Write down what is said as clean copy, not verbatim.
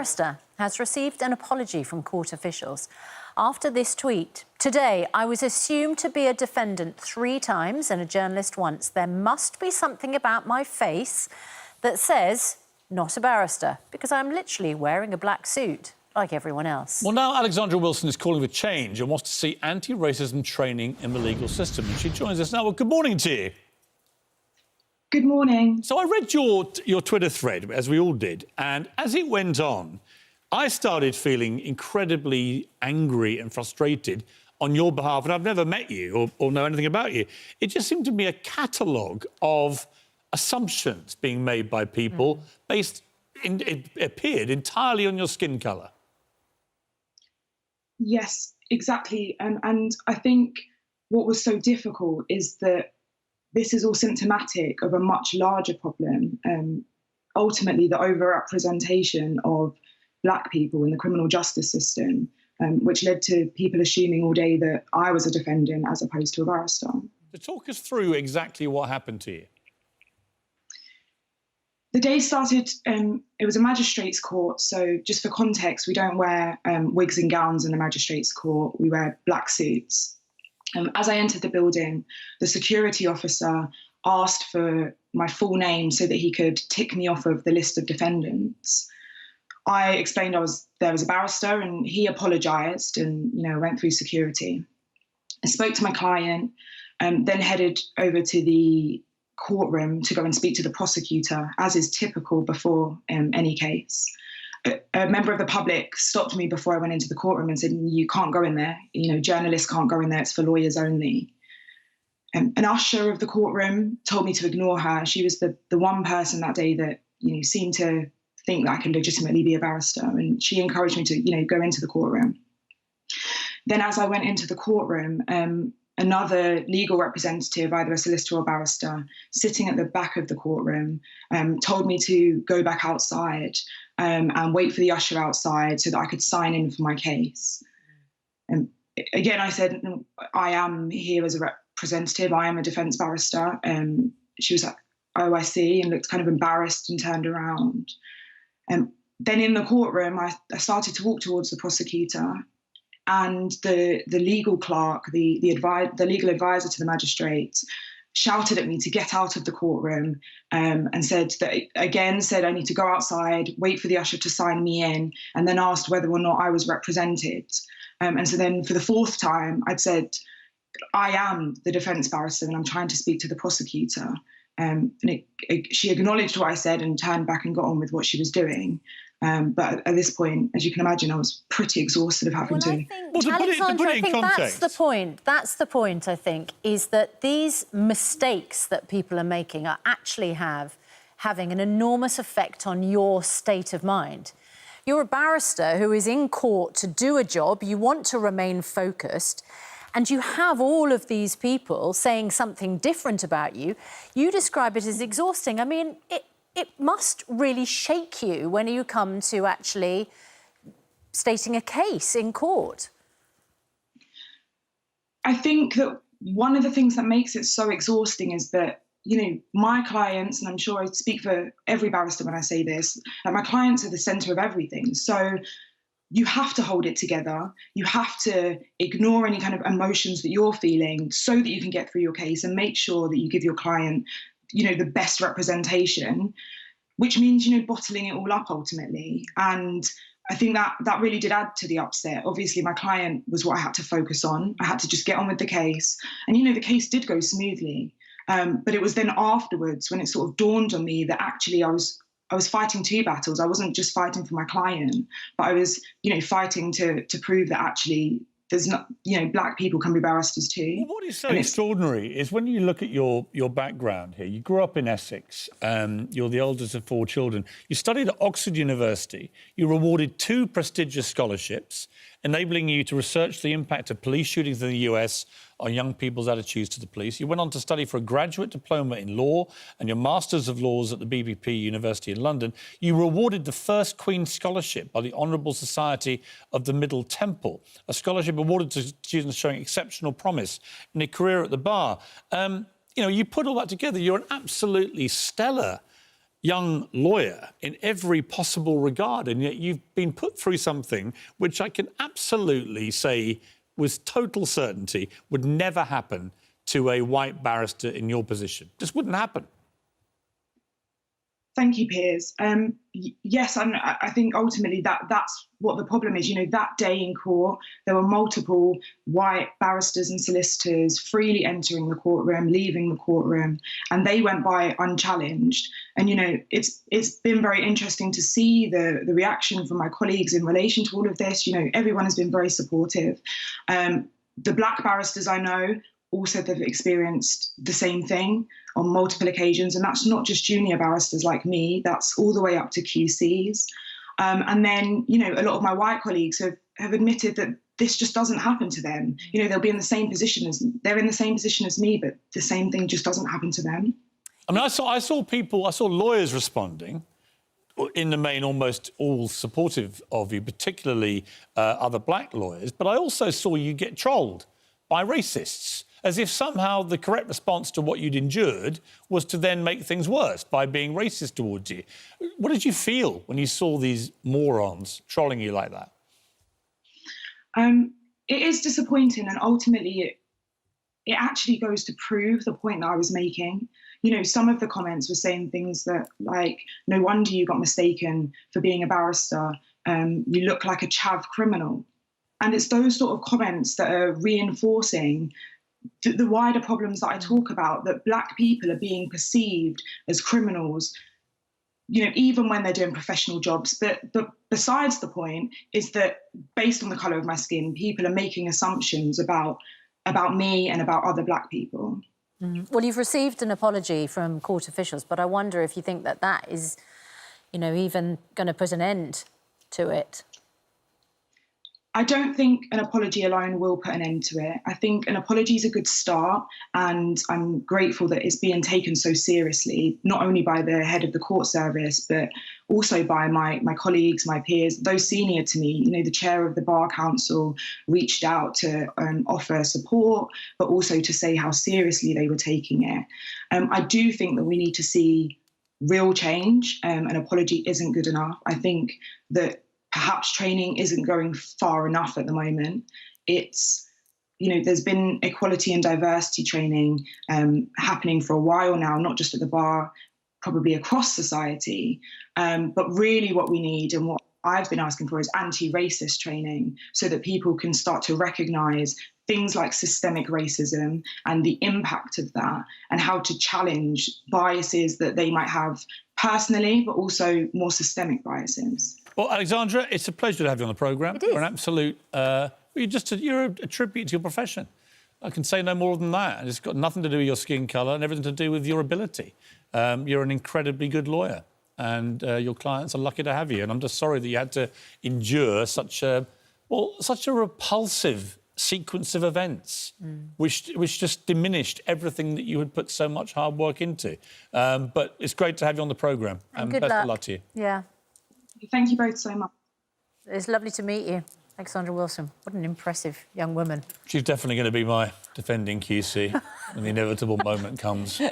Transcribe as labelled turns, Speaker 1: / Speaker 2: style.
Speaker 1: barrister has received an apology from court officials after this tweet. Today, I was assumed to be a defendant 3 times and a journalist once. There must be something about my face that says not a barrister, because I'm literally wearing a black suit like everyone else.
Speaker 2: Well, now Alexandra Wilson is calling for change and wants to see anti-racism training in the legal system. And she joins us now. Well, good morning to you.
Speaker 3: Good morning.
Speaker 2: So I read your Twitter thread, as we all did, and as it went on, I started feeling incredibly angry and frustrated on your behalf, and I've never met you or know anything about you. It just seemed to be a catalogue of assumptions being made by people based, it appeared, entirely on your skin colour.
Speaker 3: Yes, exactly. And I think what was so difficult is that this is all symptomatic of a much larger problem. Ultimately, the overrepresentation of Black people in the criminal justice system, which led to people assuming all day that I was a defendant as opposed to a barrister.
Speaker 2: So talk us through exactly what happened to you.
Speaker 3: The day started, it was a magistrate's court, so just for context, we don't wear wigs and gowns in the magistrate's court, we wear black suits. As I entered the building, the security officer asked for my full name so that he could tick me off of the list of defendants. I explained there was a barrister, and he apologised and, went through security. I spoke to my client, then headed over to the courtroom to go and speak to the prosecutor, as is typical before any case. A member of the public stopped me before I went into the courtroom and said, "You can't go in there. Journalists can't go in there. It's for lawyers only." An usher of the courtroom told me to ignore her. She was the one person that day that seemed to think that I could legitimately be a barrister, and she encouraged me to go into the courtroom. Then, as I went into the courtroom, another legal representative, either a solicitor or barrister, sitting at the back of the courtroom, told me to go back outside and wait for the usher outside so that I could sign in for my case. Again, I said, I am here as a representative, I am a defence barrister. She was like, "Oh, I see," and looked kind of embarrassed and turned around. Then in the courtroom, I started to walk towards the prosecutor, and the legal clerk, the legal advisor to the magistrate, shouted at me to get out of the courtroom, and said I need to go outside, wait for the usher to sign me in, and then asked whether or not I was represented. And so then for the 4th time, I'd said, "I am the defence barrister and I'm trying to speak to the prosecutor." She acknowledged what I said and turned back and got on with what she was doing. But at this point, as you can imagine, I was pretty exhausted of having to...
Speaker 1: Alexandra, I think that's the point. That's the point, I think, is that these mistakes that people are making are actually having an enormous effect on your state of mind. You're a barrister who is in court to do a job, you want to remain focused, and you have all of these people saying something different about you. You describe it as exhausting. I mean, it must really shake you when you come to actually stating a case in court. I think that one of the things that makes it so exhausting is that, my clients, and I'm sure I speak for every barrister when I say this, my clients are the centre of everything. So you have to hold it together. You have to ignore any kind of emotions that you're feeling so that you can get through your case and make sure that you give your client the best representation, which means, bottling it all up ultimately. And I think that really did add to the upset. Obviously, my client was what I had to focus on. I had to just get on with the case. And, the case did go smoothly. But it was then afterwards when it sort of dawned on me that actually I was fighting 2 battles. I wasn't just fighting for my client, but I was, fighting to prove that actually there's not, Black people can be barristers too.
Speaker 2: Well, what is so extraordinary is when you look at your background here, you grew up in Essex, you're the oldest of 4 children, you studied at Oxford University, you were awarded 2 prestigious scholarships, enabling you to research the impact of police shootings in the US on young people's attitudes to the police. You went on to study for a graduate diploma in law and your Masters of Laws at the BBP University in London. You were awarded the first Queen's Scholarship by the Honourable Society of the Middle Temple, a scholarship awarded to students showing exceptional promise in a career at the bar. You put all that together, you're an absolutely stellar young lawyer in every possible regard, and yet you've been put through something which I can absolutely say with total certainty would never happen to a white barrister in your position. Just wouldn't happen.
Speaker 1: Thank you, Piers. Yes, I think ultimately that's what the problem is. You know, that day in court, there were multiple white barristers and solicitors freely entering the courtroom, leaving the courtroom, and they went by unchallenged. And, you know, it's been very interesting to see the reaction from my colleagues in relation to all of this. You know, everyone has been very supportive. The black barristers I know also they've experienced the same thing on multiple occasions. And that's not just junior barristers like me, that's all the way up to QCs. And then, you know, a lot of my white colleagues have admitted that this just doesn't happen to them. You know, they'll be in the same position they're in the same position as me, but the same thing just doesn't happen to them.
Speaker 2: I mean, I saw lawyers responding, in the main almost all supportive of you, particularly other black lawyers, but I also saw you get trolled by racists, as if somehow the correct response to what you'd endured was to then make things worse by being racist towards you. What did you feel when you saw these morons trolling you like that?
Speaker 1: It is disappointing, and ultimately it actually goes to prove the point that I was making. You know, some of the comments were saying things that, like, no wonder you got mistaken for being a barrister. You look like a chav criminal. And it's those sort of comments that are reinforcing the wider problems that I talk about, that black people are being perceived as criminals, you know, even when they're doing professional jobs. But besides the point is that based on the colour of my skin, people are making assumptions about me and about other black people.
Speaker 4: Well, you've received an apology from court officials, but I wonder if you think that is, you know, even going to put an end to it.
Speaker 1: I don't think an apology alone will put an end to it. I think an apology is a good start, and I'm grateful that it's being taken so seriously, not only by the head of the court service, but also by my colleagues, my peers, those senior to me. You know, the chair of the Bar Council reached out to offer support, but also to say how seriously they were taking it. I do think that we need to see real change. An apology isn't good enough. I think that perhaps training isn't going far enough at the moment. It's, you know, there's been equality and diversity training happening for a while now, not just at the bar, probably across society. But really what we need and what I've been asking for is anti-racist training, so that people can start to recognise things like systemic racism and the impact of that, and how to challenge biases that they might have personally, but also more systemic biases.
Speaker 2: Well, Alexandra, it's a pleasure to have you on the programme.
Speaker 4: It is.
Speaker 2: You're an absolute... you're a tribute to your profession. I can say no more than that. And it's got nothing to do with your skin colour and everything to do with your ability. You're an incredibly good lawyer, and your clients are lucky to have you. And I'm just sorry that you had to endure such a repulsive sequence of events, which just diminished everything that you had put so much hard work into. But it's great to have you on the programme. And
Speaker 4: good
Speaker 2: best
Speaker 4: luck.
Speaker 2: of luck to you.
Speaker 4: Yeah.
Speaker 1: Thank you both so much.
Speaker 4: It's lovely to meet you, Alexandra Wilson. What an impressive young woman.
Speaker 2: She's definitely going to be my defending QC when the inevitable moment comes.